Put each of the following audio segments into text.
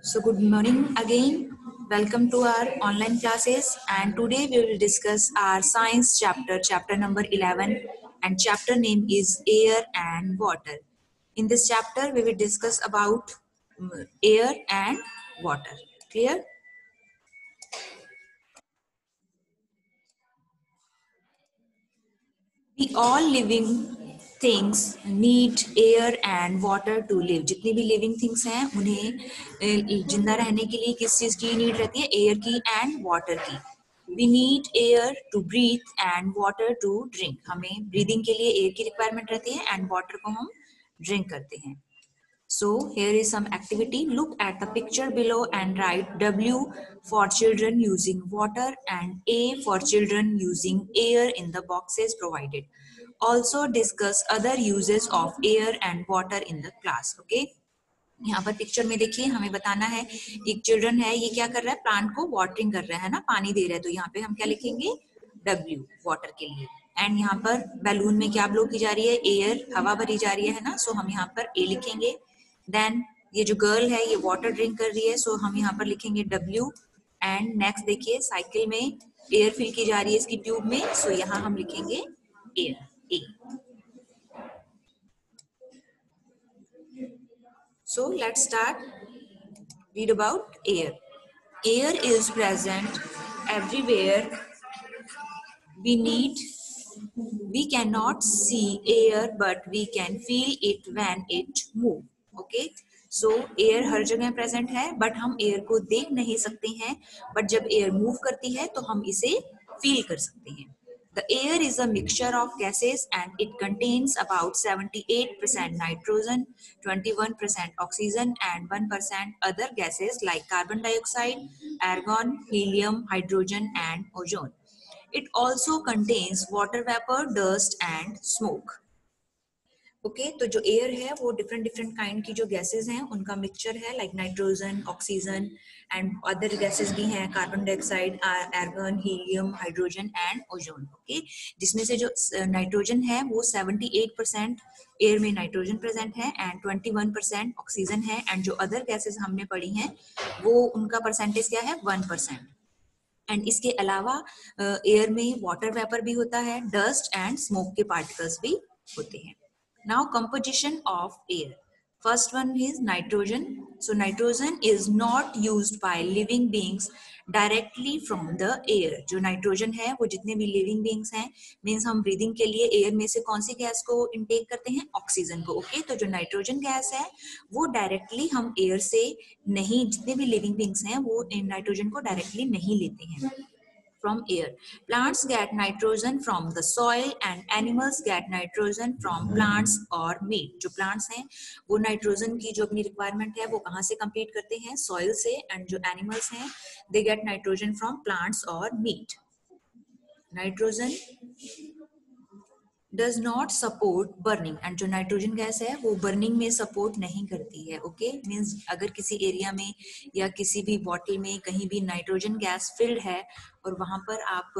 So good morning again. Welcome to our online classes, and today we will discuss our science chapter number 11, and chapter name is air and water. In this chapter we will discuss about air and water. Clear? We all living things need air and water to live. जितनी भी living things हैं उन्हें जिंदा रहने के लिए किस चीज की नीड रहती है? एयर की एंड वाटर की. We need air to breathe and water to drink. हमें breathing के लिए एयर की रिक्वायरमेंट रहती है एंड वाटर को हम ड्रिंक करते हैं. So here is some activity. Look at the picture below and write W for children using water and A for children using air in the boxes provided. Also discuss other uses of air and water in the class. Okay. यहाँ पर picture में देखिए हमें बताना है एक children है, ये क्या कर रहा है? प्लांट को वाटरिंग कर रहा है ना, पानी दे रहा है. तो यहाँ पे हम क्या लिखेंगे? W वाटर के लिए. एंड यहाँ पर बैलून में क्या ब्लो की जा रही है? एयर, हवा भरी जा रही है ना. सो हम यहाँ पर A लिखेंगे. देन ये जो गर्ल है ये वाटर ड्रिंक कर रही है, सो हम यहाँ पर लिखेंगे W. एंड नेक्स्ट देखिए साइकिल में एयर फिल की जा रही है इसकी ट्यूब में, सो यहाँ हम लिखेंगे air, A. So let's start. Read about air. Air is present everywhere. We cannot see air, but we can feel it when it moves. Okay. So air हर जगह present है, but हम air को देख नहीं सकते हैं. But जब air move करती है, तो हम इसे feel कर सकते हैं. The air is a mixture of gases and it contains about 78% nitrogen, 21% oxygen and 1% other gases like carbon dioxide, argon, helium, hydrogen and ozone. It also contains water vapor, dust and smoke. Okay तो जो air है वो different different kind की जो gases हैं उनका mixture है, like nitrogen, oxygen and other gases भी हैं, carbon dioxide, argon, helium, hydrogen and ozone. Okay, जिसमें से जो नाइट्रोजन है वो 78% एयर में नाइट्रोजन प्रेजेंट है एंड 21% ऑक्सीजन है. एंड जो अदर गैसेस हमने पढ़ी हैं वो उनका परसेंटेज क्या है? 1%. एंड इसके अलावा एयर में वाटर वेपर भी होता है, डस्ट एंड स्मोक के पार्टिकल्स भी होते हैं. Now composition of air. First one is nitrogen. So nitrogen is not used by living beings directly from the air. जो नाइट्रोजन है वो जितने भी लिविंग बींग्स हैं, मीन्स हम ब्रीदिंग के लिए एयर में से कौन सी गैस को इनटेक करते हैं? ऑक्सीजन को. ओके, तो जो नाइट्रोजन गैस है वो डायरेक्टली हम एयर से नहीं, जितने भी लिविंग बींग्स हैं वो नाइट्रोजन को डायरेक्टली नहीं लेते हैं from air. Plants get nitrogen from the soil and animals get nitrogen from plants or meat. जो plants हैं वो नाइट्रोजन की जो अपनी रिक्वायरमेंट है वो कहाँ से कंप्लीट करते हैं? सॉइल से. एंड जो एनिमल्स हैं they get nitrogen from plants और meat. Nitrogen does not support burning. And जो नाइट्रोजन गैस है वो बर्निंग में सपोर्ट नहीं करती है. ओके, मीन्स अगर किसी एरिया में या किसी भी बॉटल में कहीं भी नाइट्रोजन गैस फिल्ड है और वहां पर आप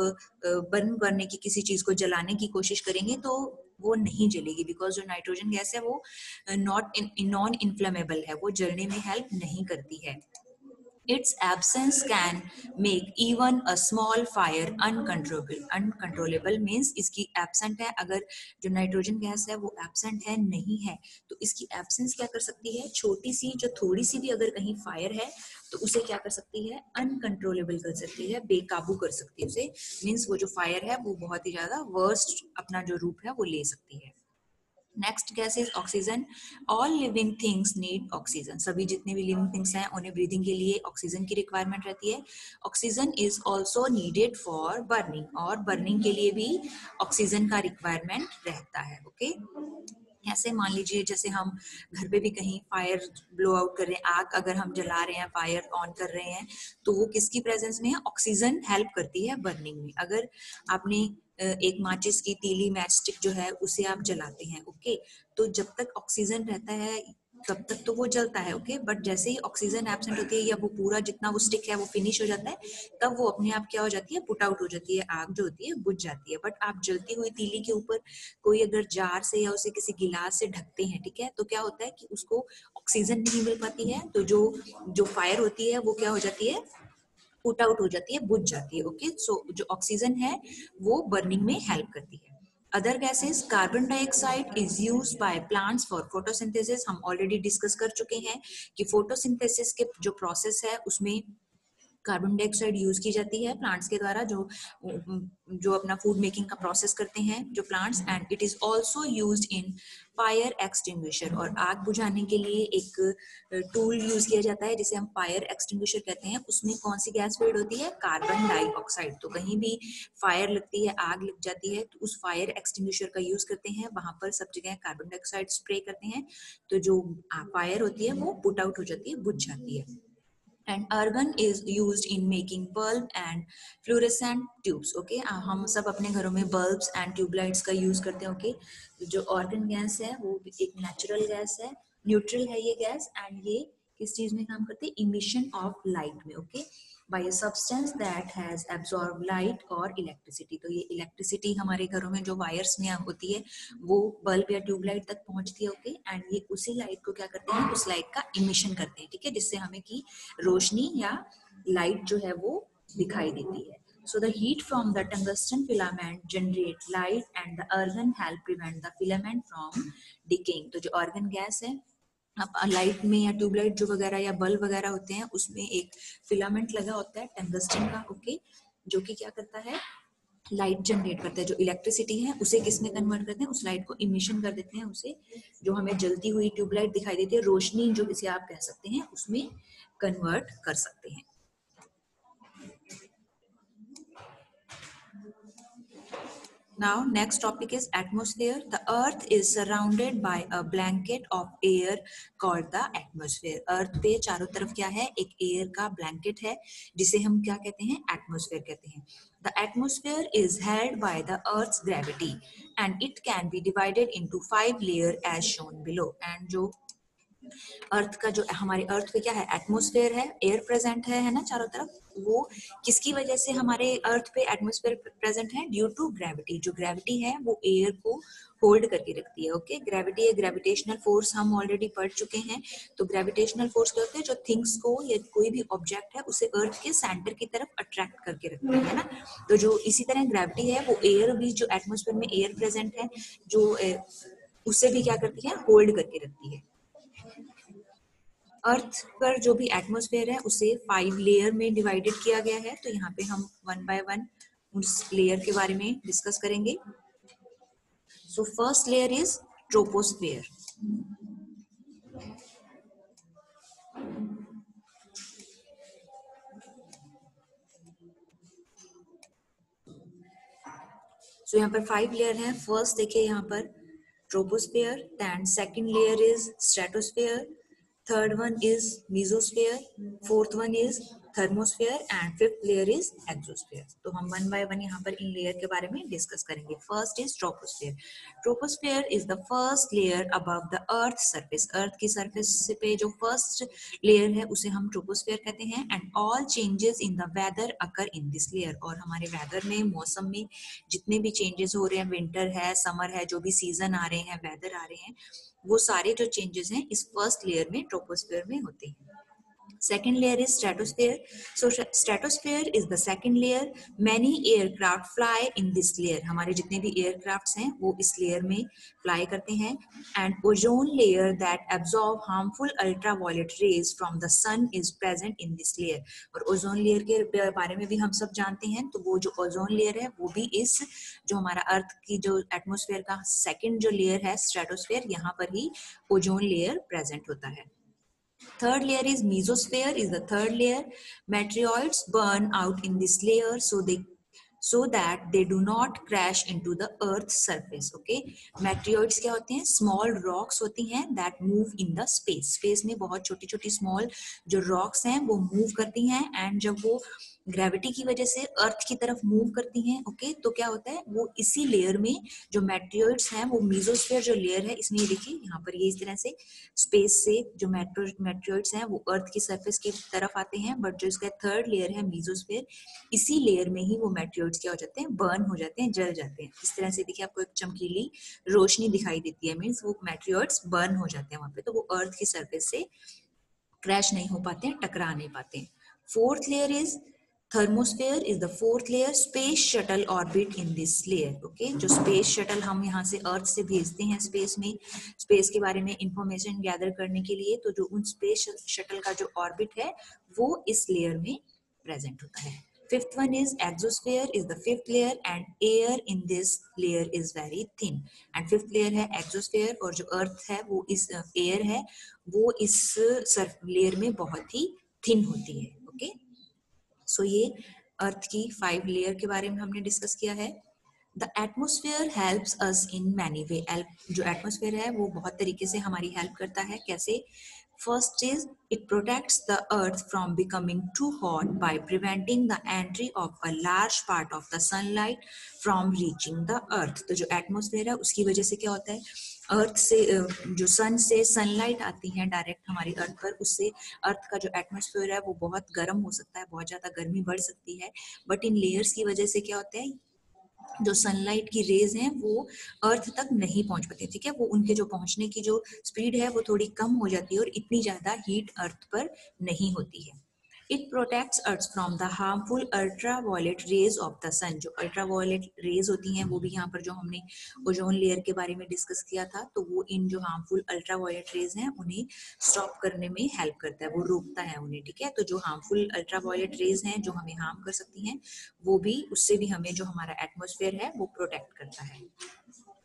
बर्न करने की किसी चीज को जलाने की कोशिश करेंगे तो वो नहीं जलेगी, बिकॉज जो नाइट्रोजन गैस है वो नॉन इन्फ्लेमेबल है, वो जलने में हेल्प नहीं करती है. Its absence can make even a small fire uncontrollable. Uncontrollable means इसकी absent है, अगर जो नाइट्रोजन गैस है वो absent है, नहीं है, तो इसकी absence क्या कर सकती है? छोटी सी, जो थोड़ी सी भी अगर कहीं फायर है तो उसे क्या कर सकती है? अनकंट्रोलेबल कर सकती है, बेकाबू कर सकती है उसे. मीन्स वो जो फायर है वो बहुत ही ज्यादा वर्स्ट अपना जो रूप है वो ले सकती है. Next gas is oxygen. All living things need oxygen. सभी जितने भी लिविंग थिंग्स हैं उन्हें ब्रीदिंग के लिए ऑक्सीजन की रिक्वायरमेंट रहती है. Oxygen is also needed for burning. और बर्निंग के लिए भी ऑक्सीजन का रिक्वायरमेंट रहता है. ओके, ऐसे मान लीजिए जैसे हम घर पे भी कहीं फायर ब्लो आउट कर रहे हैं, आग अगर हम जला रहे हैं, फायर ऑन कर रहे हैं, तो वो किसकी प्रेजेंस में है? ऑक्सीजन हेल्प करती है बर्निंग में. अगर आपने एक माचिस की तीली, मैच स्टिक जो है उसे आप जलाते हैं, ओके, तो जब तक ऑक्सीजन रहता है तब तक तो वो जलता है, ओके, बट जैसे ही ऑक्सीजन एब्सेंट होती है या वो पूरा जितना वो स्टिक है वो फिनिश हो जाता है, तब वो अपने आप क्या हो जाती है, पुट आउट हो जाती है, आग जो होती है बुझ जाती है। बट आप जलती हुई तीली के ऊपर कोई अगर जार से या उसे किसी गिलास से ढकते हैं, ठीक है, तो क्या होता है कि उसको ऑक्सीजन नहीं मिल पाती है, तो जो जो फायर होती है वो क्या हो जाती है, पुट आउट हो जाती है, बुझ जाती है। ओके, सो जो ऑक्सीजन है वो बर्निंग में हेल्प करती है। Other gases, carbon dioxide is used by plants for photosynthesis. हम ऑलरेडी डिस्कस कर चुके हैं कि फोटोसिंथेसिस के जो प्रोसेस है उसमें कार्बन डाइऑक्साइड यूज की जाती है प्लांट्स के द्वारा, जो अपना फूड मेकिंग का प्रोसेस करते हैं जो plants. And it is also used in fire extinguisher, और आग बुझाने के लिए एक टूल यूज किया जाता है जिसे हम फायर एक्सटिंग्विशर कहते हैं। उसमें कौन सी गैस फीड होती है, कार्बन डाइऑक्साइड। तो कहीं भी फायर लगती है, आग लग जाती है, तो उस फायर एक्सटिंग्विशर का यूज करते हैं, वहां पर सब जगह कार्बन डाइऑक्साइड स्प्रे करते हैं, तो जो फायर होती है वो पुट आउट हो जाती है, बुझ जाती है। And argon is used in making bulb and fluorescent tubes. Okay, हम सब अपने घरों में bulbs and ट्यूबलाइट्स का यूज करते हैं। ओके, जो ऑर्गन गैस है वो एक नेचुरल गैस है, न्यूट्रल है ये गैस, एंड ये किस चीज में काम करती है, इमिशन ऑफ लाइट में। Okay, by a substance that has absorb light और इलेक्ट्रिसिटी। तो ये इलेक्ट्रिसिटी हमारे घरों में जो वायर्स में होती है वो बल्ब या ट्यूबलाइट तक पहुंचती है। ओके, एंड ये उसी लाइट को क्या करते हैं, उस लाइट का इमिशन करते हैं, ठीक है, जिससे हमें की रोशनी या लाइट जो है वो दिखाई देती है। So the heat from the tungsten filament generate light and the argon help prevent the filament from decaying. तो जो argon गैस है, अब लाइट में या ट्यूबलाइट जो वगैरह या बल्ब वगैरह होते हैं उसमें एक फिलामेंट लगा होता है टंगस्टन का। ओके, जो कि क्या करता है, लाइट जनरेट करता है, जो इलेक्ट्रिसिटी है उसे किस में कन्वर्ट करते हैं, उस लाइट को इमिशन कर देते हैं, उसे जो हमें जलती हुई ट्यूबलाइट दिखाई देती है, रोशनी जो इसे आप कह सकते हैं, उसमें कन्वर्ट कर सकते हैं। Now, next topic is atmosphere. The earth is surrounded by a blanket of air called the atmosphere. Earth पे चारों तरफ क्या है, एक air का blanket है जिसे हम क्या कहते हैं, atmosphere कहते हैं। The atmosphere is held by the earth's gravity and it can be divided into 5 layers as shown below. And जो अर्थ का, जो हमारे अर्थ पे क्या है, एटमॉस्फेयर है, एयर प्रेजेंट है ना चारों तरफ, वो किसकी वजह से हमारे अर्थ पे एटमॉस्फेयर प्रेजेंट है, ड्यू टू ग्रेविटी। जो ग्रेविटी है वो एयर को होल्ड करके रखती है। ओके, ग्रेविटी है, ग्रेविटेशनल फोर्स हम ऑलरेडी पढ़ चुके हैं। तो ग्रेविटेशनल फोर्स क्या होते हैं, जो थिंग्स को या कोई भी ऑब्जेक्ट है उसे अर्थ के सेंटर की तरफ अट्रैक्ट करके रखते हैं ना। तो जो इसी तरह ग्रेविटी है वो एयर भी, जो एटमॉस्फेयर में एयर प्रेजेंट है, जो उससे भी क्या करती है, होल्ड करके रखती है। अर्थ पर जो भी एटमॉस्फेयर है उसे 5 लेयर में डिवाइडेड किया गया है। तो यहाँ पे हम वन बाय वन उस लेयर के बारे में डिस्कस करेंगे। So first layer is troposphere. So यहाँ पर 5 लेयर है। फर्स्ट देखिए यहाँ पर troposphere, then second layer is stratosphere, third one is mesosphere, fourth one is thermosphere and fifth layer is exosphere. तो हम वन बाय वन यहाँ पर इन लेयर के बारे में डिस्कस करेंगे। First is troposphere. Troposphere is the first layer above the earth surface. Earth की surface पे जो फर्स्ट लेयर है उसे हम ट्रोपोस्फेयर कहते हैं। And all changes in the weather occur in this layer. और हमारे वेदर में, मौसम में जितने भी चेंजेस हो रहे हैं, विंटर है, समर है, जो भी सीजन आ रहे हैं, वेदर आ रहे हैं, वो सारे जो चेंजेस हैं इस फर्स्ट लेयर में, ट्रोपोस्फेयर में होते हैं। Second layer is stratosphere. So stratosphere is the second layer. Many aircraft fly in this layer. हमारे जितने भी aircrafts हैं वो इस layer में fly करते हैं. And ozone layer that absorb harmful ultraviolet rays from the sun is present in this layer. और ozone layer के बारे में भी हम सब जानते हैं। तो वो जो ozone layer है वो भी इस जो हमारा अर्थ की जो एटमॉस्फेयर का सेकंड जो लेयर है स्ट्रेटोस्फेयर, यहाँ पर ही ओजोन लेयर प्रेजेंट होता है। Third layer is mesosphere, is the third layer. Meteoroids burn out in this layer, so that they do not crash into the earth's surface. Okay, meteoroids क्या होते हैं? Small rocks होती हैं that move in the space. Space में बहुत छोटी छोटी small जो rocks हैं वो move करती हैं, and जब वो ग्रेविटी की वजह से अर्थ की तरफ मूव करती हैं, ओके, तो क्या होता है, वो इसी लेयर में जो मेटेरियल्स हैं, वो मीजोस्फीयर जो लेयर है, इसमें ये देखिए यहाँ पर ये इस तरह से स्पेस से जो मेटेरियल्स हैं वो अर्थ की सरफेस की तरफ आते हैं, बट जो इसका थर्ड लेयर है मीजोस्फीयर, इसी लेयर में ही वो मेटेरियल्स क्या हो जाते हैं, बर्न हो जाते हैं, जल जाते हैं। इस तरह से देखिए आपको एक चमकीली रोशनी दिखाई देती है, मीन्स वो मेटेरियल्स बर्न हो जाते हैं वहां पे, तो वो अर्थ की सरफेस से क्रैश नहीं हो पाते हैं, टकरा नहीं पाते हैं। Fourth layer is thermosphere, is the fourth layer. Space shuttle orbit in this layer. Okay, जो स्पेस शटल हम यहाँ से अर्थ से भेजते हैं स्पेस में, स्पेस के बारे में इंफॉर्मेशन गैदर करने के लिए, तो जो उन स्पेस शटल का जो ऑर्बिट है वो इस लेयर में प्रेजेंट होता है। Fifth one is exosphere is the fifth layer and air in this layer is very thin. And fifth layer है exosphere, और जो earth है वो इस air है वो इस लेयर में बहुत ही थिन होती है। ओके, सो ये अर्थ की 5 लेयर के बारे में हमने डिस्कस किया है। The atmosphere helps us in many way. जो एटमोस्फेयर है वो बहुत तरीके से हमारी हेल्प करता है। कैसे? First is it protects the earth from becoming too hot by preventing the entry of a large part of the sunlight from reaching the earth. तो जो एटमोस्फेयर है उसकी वजह से क्या होता है, अर्थ से जो सन से सनलाइट आती है डायरेक्ट हमारी अर्थ पर, उससे अर्थ का जो एटमोस्फेयर है वो बहुत गर्म हो सकता है, बहुत ज्यादा गर्मी बढ़ सकती है। बट इन लेयर्स की वजह से क्या होता है, जो सनलाइट की रेज हैं वो अर्थ तक नहीं पहुंच पाती, ठीक है, वो उनके जो पहुंचने की जो स्पीड है वो थोड़ी कम हो जाती है और इतनी ज्यादा हीट अर्थ पर नहीं होती है। It protects earth from the harmful ultraviolet rays of the sun. जो अल्ट्रावायलेट रेज होती हैं वो भी यहाँ पर जो हमने ओजोन लेयर के बारे में डिस्कस किया था, तो वो इन जो हार्मफुल अल्ट्रावायलेट रेज हैं उन्हें स्टॉप करने में हेल्प करता है, वो रोकता है उन्हें, ठीक है। तो जो हार्मफुल अल्ट्रावायलेट रेज हैं जो हमें हार्म कर सकती हैं, वो भी, उससे भी हमें जो हमारा एटमॉस्फेयर है वो प्रोटेक्ट करता है।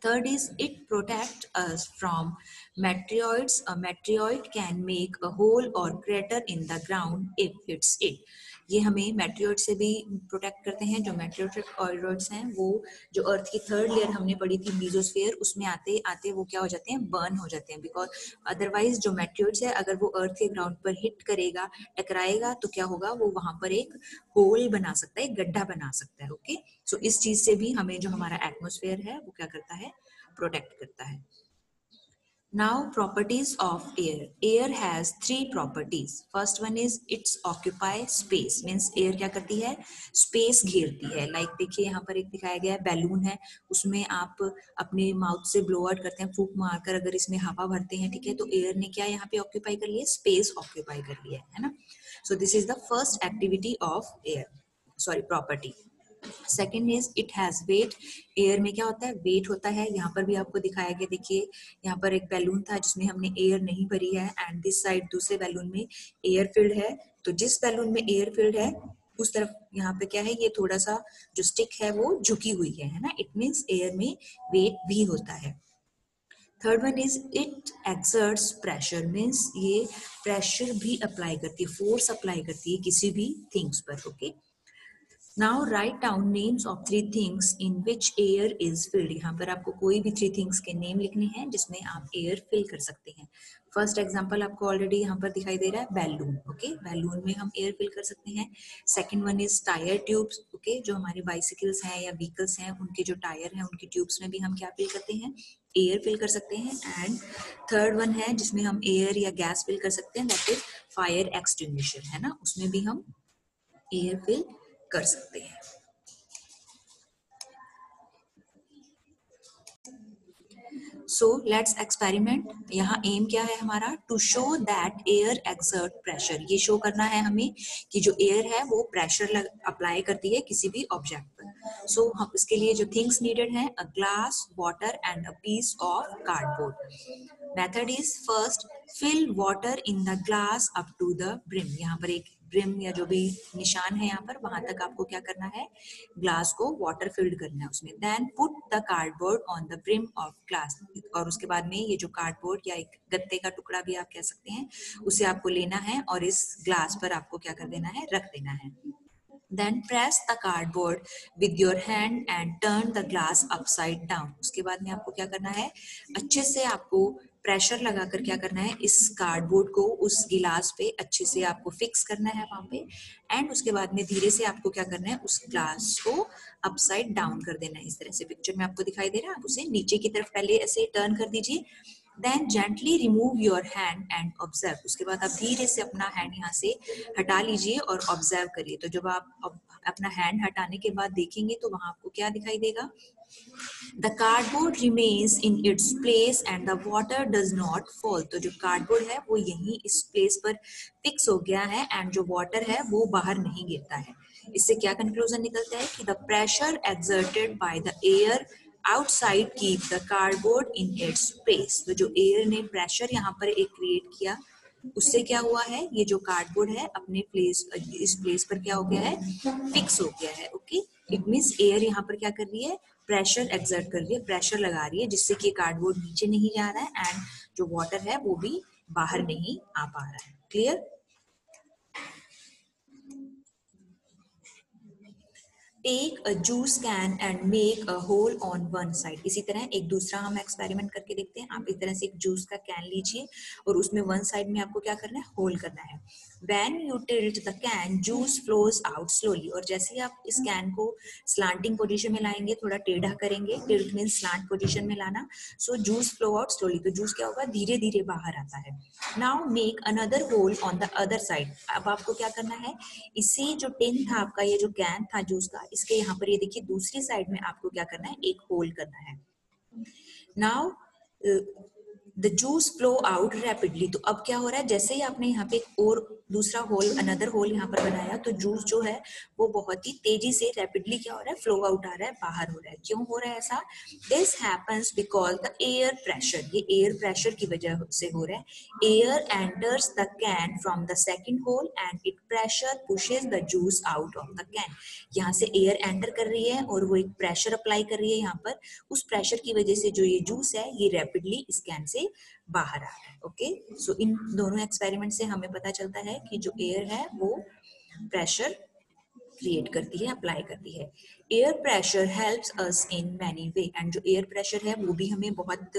Third is it protect us from meteoroids. A meteoroid can make a hole or crater in the ground if hits it. ये हमें मेटेरियोइड से भी प्रोटेक्ट करते हैं। जो मेटेरियोइड्स हैं वो जो अर्थ की थर्ड लेयर हमने पढ़ी थी मीजोस्फेयर, उसमें आते आते वो क्या हो जाते हैं, बर्न हो जाते हैं। बिकॉज अदरवाइज जो मेटेरियोइड्स है अगर वो अर्थ के ग्राउंड पर हिट करेगा, टकराएगा, तो क्या होगा, वो वहां पर एक होल बना सकता है, एक गड्ढा बना सकता है। ओके, सो इस चीज से भी हमें जो हमारा एटमॉस्फेयर है वो क्या करता है, प्रोटेक्ट करता है। Now properties of air. Air has 3 properties. First one is it's occupy space. Means air क्या करती है, space घेरती है। Like देखिए यहाँ पर एक दिखाया गया है, बैलून है, उसमें आप अपने माउथ से ब्लो आउट करते हैं, फूंक मारकर अगर इसमें हवा भरते हैं, ठीक है, तो एयर ने क्या यहाँ पे ऑक्यूपाई कर लिया, स्पेस ऑक्यूपाई कर लिया है ना। So this is the first activity of air, sorry property. Second is it has weight. Air में क्या होता है, वेट होता है। यहाँ पर भी आपको दिखाया गया, देखिए यहाँ पर एक बैलून था जिसमें हमने एयर नहीं भरी है, एंड दिस साइड दूसरे बैलून में एयर फिल्ड है। तो जिस बैलून में एयर फिल्ड है उस तरफ यहाँ पे क्या है, ये थोड़ा सा जो स्टिक है वो झुकी हुई है ना, इट मीन्स एयर में वेट भी होता है। Third one is it exerts pressure, means ये प्रेशर भी अप्लाई करती है, फोर्स अप्लाई करती है किसी भी थिंग्स पर। Okay, now write down names of 3 things in which air is filled. यहाँ पर आपको कोई भी 3 थिंग्स के नेम लिखने हैं जिसमें आप एयर फिल कर सकते हैं। फर्स्ट एग्जांपल आपको ऑलरेडी यहाँ पर दिखाई दे रहा है, बैलून। ओके, बैलून में हम एयर फिल कर सकते हैं। Second one is tyre tubes. Okay, जो हमारे बाइसिकल्स हैं या व्हीकल्स हैं उनके जो टायर हैं उनकी ट्यूब्स में भी हम क्या फिल करते हैं, एयर फिल कर सकते हैं। एंड थर्ड वन है जिसमें हम एयर या गैस फिल कर सकते हैं, दैट इज फायर एक्सटिंग्विशर, है ना, उसमें भी हम एयर फिल कर सकते हैं। So let's experiment. यहाँ एम क्या है हमारा, to show that air exert pressure. ये शो करना है हमें कि जो एयर है वो प्रेशर अप्लाई करती है किसी भी ऑब्जेक्ट पर। सो हम इसके लिए जो थिंग्स नीडेड है, a glass, water and a piece of cardboard. Method is first fill water in the glass up to the brim. यहाँ पर एक ब्रिम या जो भी निशान है यहाँ पर, वहां तक आपको क्या करना है, ग्लास को वाटर फिल्ड करना है उसमें। Then put the cardboard on the brim of glass. और उसके बाद में ये जो कार्डबोर्ड या एक गत्ते का टुकड़ा भी आप कह सकते हैं, उसे आपको लेना है और इस ग्लास पर आपको क्या कर देना है, रख देना है। Then press the cardboard with your hand and turn the glass upside down. उसके बाद में आपको क्या करना है, अच्छे से आपको प्रेशर लगाकर क्या करना है, इस कार्डबोर्ड को उस गिलास पे अच्छे से आपको फिक्स करना है वहां पे, एंड उसके बाद में धीरे से आपको क्या करना है, उस ग्लास को अपसाइड डाउन कर देना है। इस तरह से पिक्चर में आपको दिखाई दे रहा है, आप उसे नीचे की तरफ पहले ऐसे टर्न कर दीजिए, then gently remove your hand and observe. उसके बाद आप धीरे से अपना हैंड यहाँ से हटा लीजिए और ऑब्जर्व करिए। तो जब आप अपना हैंड हटाने के बाद देखेंगे तो वहां आपको क्या दिखाई देगा, the cardboard remains in its place and the water does not fall. तो जो कार्डबोर्ड है वो यहीं इस प्लेस पर फिक्स हो गया है एंड जो वाटर है वो बाहर नहीं गिरता है। इससे क्या कंक्लूजन निकलता है कि the pressure exerted by the air outside keep the cardboard in its place. तो जो एयर ने प्रेशर यहाँ पर एक क्रिएट किया, उससे क्या हुआ है, ये जो कार्डबोर्ड है अपने प्लेस, इस प्लेस पर क्या हो गया है, फिक्स हो गया है। ओके, इट मीन्स एयर यहाँ पर क्या कर रही है, प्रेशर एक्सर्ट कर रही है, प्रेशर लगा रही है, जिससे कि कार्डबोर्ड नीचे नहीं जा रहा है एंड जो वाटर है वो भी बाहर नहीं आ पा रहा है। Clear? Take a juice can and make a hole on one side. इसी तरह एक दूसरा हम एक्सपेरिमेंट करके देखते हैं। आप इस तरह से एक जूस का कैन लीजिए और उसमें वन साइड में आपको क्या करना है, होल करना है। When you tilt the can, juice flows out slowly। और जैसे ही आप इस कैन को स्लांटिंग पोजीशन में लाएंगे, थोड़ा टेढ़ा करेंगे, टिल्ट मीन्स स्लांट पोजीशन में लाना, so juice flow out slowly. तो जूस क्या होगा, धीरे धीरे बाहर आता है। Now make another hole on the other side. अब आपको क्या करना है, इसी जो टिन था आपका, ये जो कैन था जूस का, इसके यहाँ पर ये देखिए दूसरी साइड में आपको क्या करना है, एक होल करना है। Now the juice flow out rapidly. तो अब क्या हो रहा है, जैसे ही आपने यहाँ पे एक और दूसरा होल, अनदर होल यहाँ पर बनाया, तो जूस जो है वो बहुत ही तेजी से रैपिडली क्या हो रहा है, फ्लो आउट आ रहा है, बाहर हो रहा है। क्यों हो रहा है ऐसा? This happens because the air pressure. ये एयर प्रेशर की वजह से हो रहा है। Air enters the can from the second hole and it pressure pushes the juice out of the can. यहाँ से एयर एंटर कर रही है और वो एक प्रेशर अप्लाई कर रही है यहाँ पर। उस प्रेशर की वजह से जो ये जूस है ये रैपिडली इस कैन से बाहर आ रहा है। ओके, सो इन दोनों एक्सपेरिमेंट से हमें पता चलता है कि जो एयर है वो प्रेशर क्रिएट करती है, अप्लाई करती है। Air pressure helps us in many way. And जो एयर प्रेशर है वो भी हमें बहुत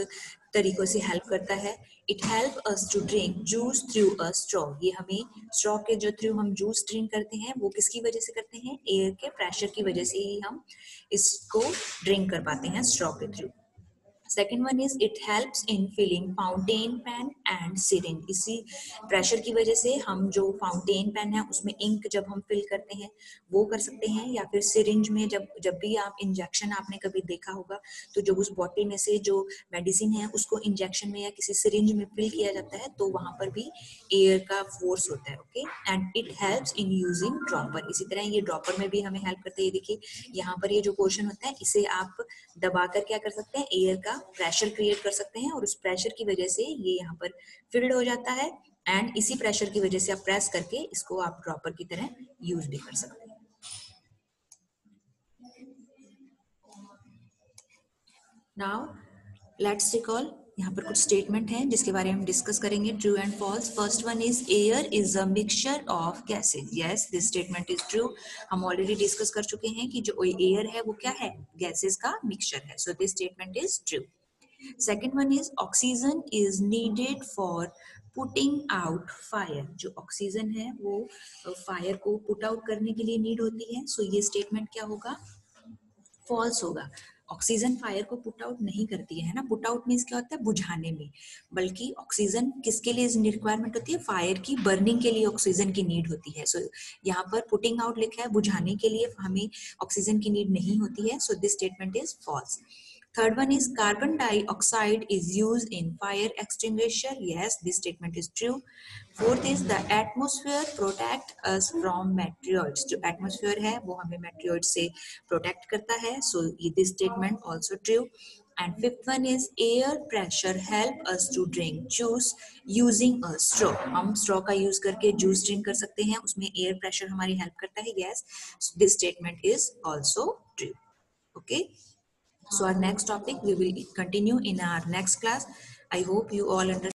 तरीकों से हेल्प करता है। It help us to drink juice through a straw. ये हमें स्ट्रॉ के जो थ्रू हम जूस ड्रिंक करते हैं वो किसकी वजह से करते हैं, एयर के प्रेशर की वजह से ही हम इसको ड्रिंक कर पाते हैं स्ट्रॉ के through. Second one is it helps in filling fountain pen and syringe. इसी प्रेशर की वजह से हम जो फाउंटेन पेन है उसमें इंक जब हम फिल करते हैं वो कर सकते हैं, या फिर सिरिंज में जब भी आप इंजेक्शन, आपने कभी देखा होगा तो जब उस बॉटल में से जो मेडिसिन है उसको इंजेक्शन में या किसी सिरिंज में फिल किया जाता है तो वहां पर भी एयर का फोर्स होता है। Okay, and it helps in using dropper. इसी तरह ये ड्रॉपर में भी हमें हेल्प करता है। ये देखिए यहाँ पर ये जो पोर्शन होता है इसे आप दबाकर क्या कर सकते हैं, एयर का प्रेशर क्रिएट कर सकते हैं और उस प्रेशर की वजह से ये यहाँ पर फिल्ड हो जाता है एंड इसी प्रेशर की वजह से आप प्रेस करके इसको आप ड्रॉपर की तरह यूज भी कर सकते हैं। नाउ लेट्स रिकॉल, यहाँ पर कुछ स्टेटमेंट हैं जिसके बारे में हम डिस्कस करेंगे, true and false. First one is air is a mixture of gases. Yes, this statement is true. हम ऑलरेडी डिस्कस कर चुके हैं कि जो एयर है वो क्या है, गैसेज का मिक्सचर है। So this statement is true. Second one is oxygen is needed for putting out fire। जो ऑक्सीजन है वो फायर को पुट आउट करने के लिए नीड होती है। सो ये स्टेटमेंट क्या होगा, फॉल्स होगा। ऑक्सीजन फायर को पुट आउट नहीं करती है ना, पुट आउट मीन्स क्या होता है, बुझाने में, बल्कि ऑक्सीजन किसके लिए रिक्वायरमेंट होती है, फायर की बर्निंग के लिए ऑक्सीजन की नीड होती है। सो यहाँ पर पुटिंग आउट लिखा है, बुझाने के लिए हमें ऑक्सीजन की नीड नहीं होती है। So this statement is false. Third one is carbon dioxide is used in fire extinguisher. Yes, this statement is true. Fourth is the atmosphere protect us from meteoroids। जो atmosphere है वो हमें meteoroids से protect करता है। So this statement also true. And fifth one is air pressure help us to drink juice using a straw। हम straw का use करके juice drink कर सकते हैं, उसमें air pressure हमारी help करता है। Yes, so this statement is also true. Okay. So our next topic we will continue in our next class. I hope you all understand.